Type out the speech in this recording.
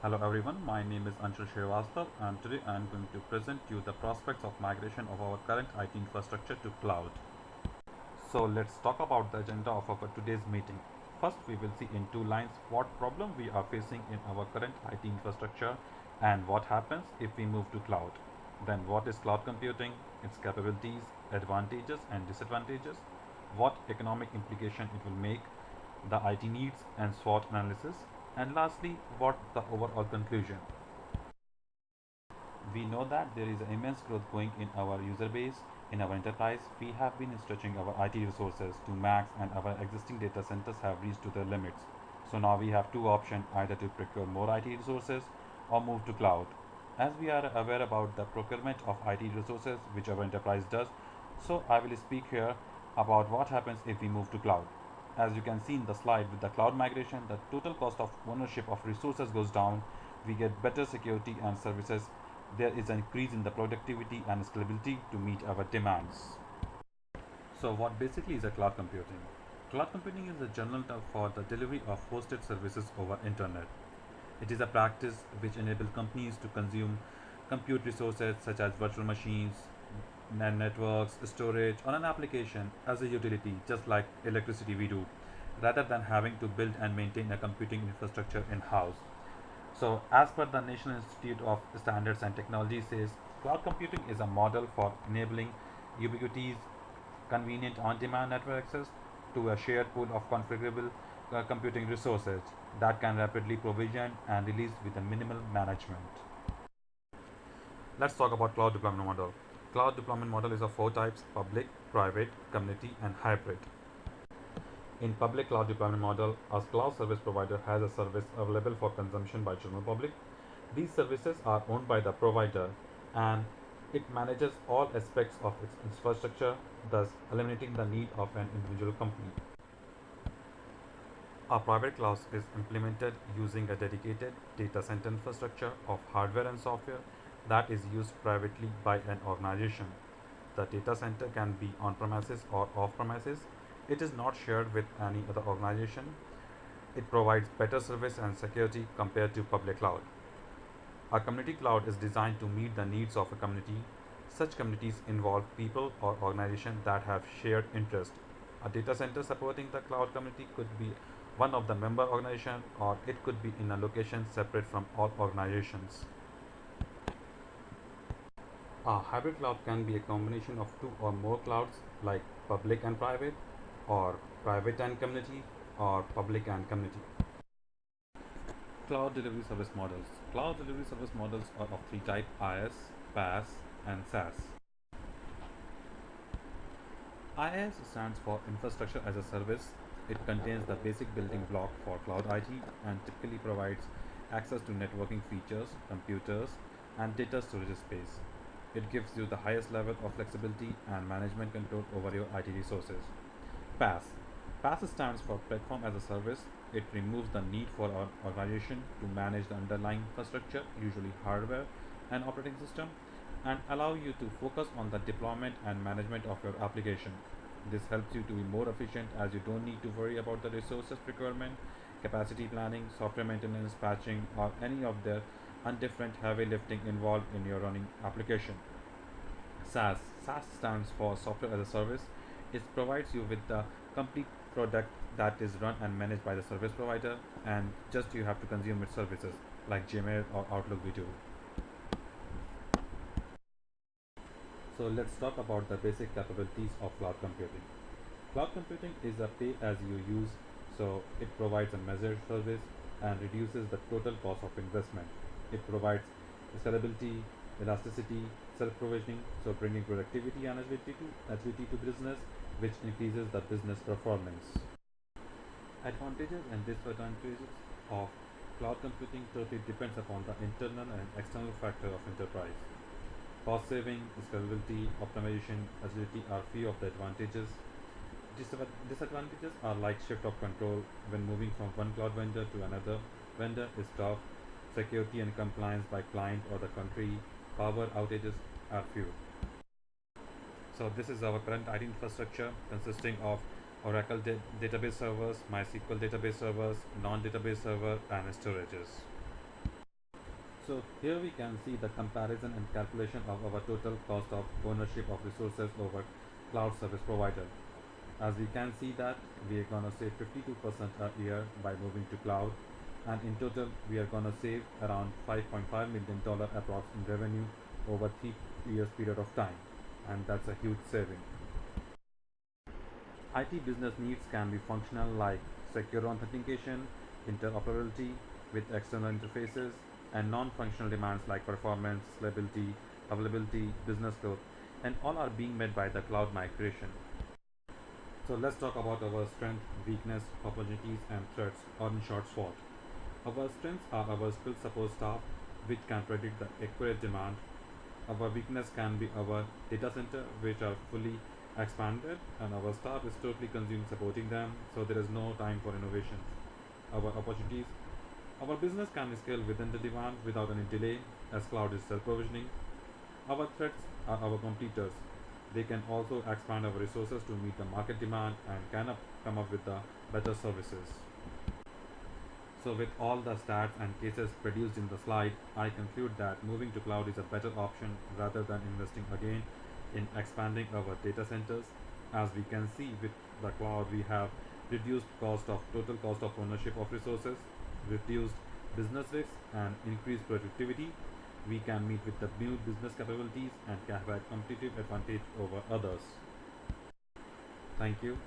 Hello everyone, my name is Anshul Srivastav and today I am going to present you the prospects of migration of our current IT infrastructure to cloud. So let's talk about the agenda of our today's meeting. First, we will see in two lines what problem we are facing in our current IT infrastructure and what happens if we move to cloud. Then what is cloud computing, its capabilities, advantages and disadvantages, what economic implication it will make, the IT needs and SWOT analysis, and lastly, what the overall conclusion. We know that there is immense growth going in our user base. In our enterprise, we have been stretching our IT resources to max and our existing data centers have reached to their limits. So now we have two options, either to procure more IT resources or move to cloud. As we are aware about the procurement of IT resources which our enterprise does, so I will speak here about what happens if we move to cloud. As you can see in the slide, with the cloud migration, the total cost of ownership of resources goes down, we get better security and services, there is an increase in the productivity and scalability to meet our demands. So what basically is a cloud computing? Cloud computing is a general term for the delivery of hosted services over internet. It is a practice which enables companies to consume compute resources such as virtual machines, networks, storage, or an application as a utility, just like electricity we do, rather than having to build and maintain a computing infrastructure in-house. So, as per the National Institute of Standards and Technology says, cloud computing is a model for enabling ubiquitous, convenient on-demand network access to a shared pool of configurable computing resources that can rapidly provision and release with a minimal management. Let's talk about cloud deployment model. Cloud deployment model is of four types: public, private, community, and hybrid. In public cloud deployment model, a cloud service provider has a service available for consumption by general public. These services are owned by the provider and it manages all aspects of its infrastructure, thus eliminating the need of an individual company. A private cloud is implemented using a dedicated data center infrastructure of hardware and software that is used privately by an organization. The data center can be on premises or off premises. It is not shared with any other organization. It provides better service and security compared to public cloud. A community cloud is designed to meet the needs of a community. Such communities involve people or organizations that have shared interest. A data center supporting the cloud community could be one of the member organizations or it could be in a location separate from all organizations. A hybrid cloud can be a combination of two or more clouds like public and private or private and community or public and community. Cloud delivery service models. Cloud delivery service models are of three types: IaaS, PaaS, and SaaS. IaaS stands for Infrastructure as a Service. It contains the basic building block for cloud IT and typically provides access to networking features, computers, and data storage space. It gives you the highest level of flexibility and management control over your IT resources. PaaS. PaaS stands for Platform as a Service. It removes the need for our organization to manage the underlying infrastructure, usually hardware and operating system, and allow you to focus on the deployment and management of your application. This helps you to be more efficient as you don't need to worry about the resources procurement, capacity planning, software maintenance, patching, or any of the undifferent heavy lifting involved in your running application. SaaS. SaaS stands for Software as a Service. It provides you with the complete product that is run and managed by the service provider, and just you have to consume its services like Gmail or Outlook we do. So let's talk about the basic capabilities of cloud computing. Cloud computing is a pay as you use, so it provides a measured service and reduces the total cost of investment. It provides scalability, elasticity, self-provisioning, so bringing productivity and agility to business, which increases the business performance. Advantages and disadvantages of cloud computing totally depends upon the internal and external factor of enterprise. Cost saving, scalability, optimization, agility are few of the advantages. Disadvantages are like shift of control when moving from one cloud vendor to another vendor is tough. Security and compliance by client or the country. Power outages are few. So this is our current IT infrastructure consisting of Oracle database servers, MySQL database servers, non-database server, and storages. So here we can see the comparison and calculation of our total cost of ownership of resources over cloud service provider. As we can see that we are gonna save 52% a year by moving to cloud, and in total we are gonna save around $5.5 million approx in revenue over 3 years period of time, and that's a huge saving. IT business needs can be functional like secure authentication, interoperability with external interfaces, and non-functional demands like performance, scalability, availability, business growth, and all are being met by the cloud migration. So let's talk about our strength, weakness, opportunities, and threats, or in short, SWOT. Our strengths are our skilled support staff, which can predict the accurate demand. Our weakness can be our data center, which are fully expanded, and our staff is totally consumed supporting them, so there is no time for innovations. Our opportunities, our business can scale within the demand without any delay, as cloud is self-provisioning. Our threats are our competitors. They can also expand our resources to meet the market demand and come up with the better services. So with all the stats and cases produced in the slide, I conclude that moving to cloud is a better option rather than investing again in expanding our data centers. As we can see with the cloud, we have reduced total cost of ownership of resources, reduced business risks, and increased productivity. We can meet with the new business capabilities and can have a competitive advantage over others. Thank you.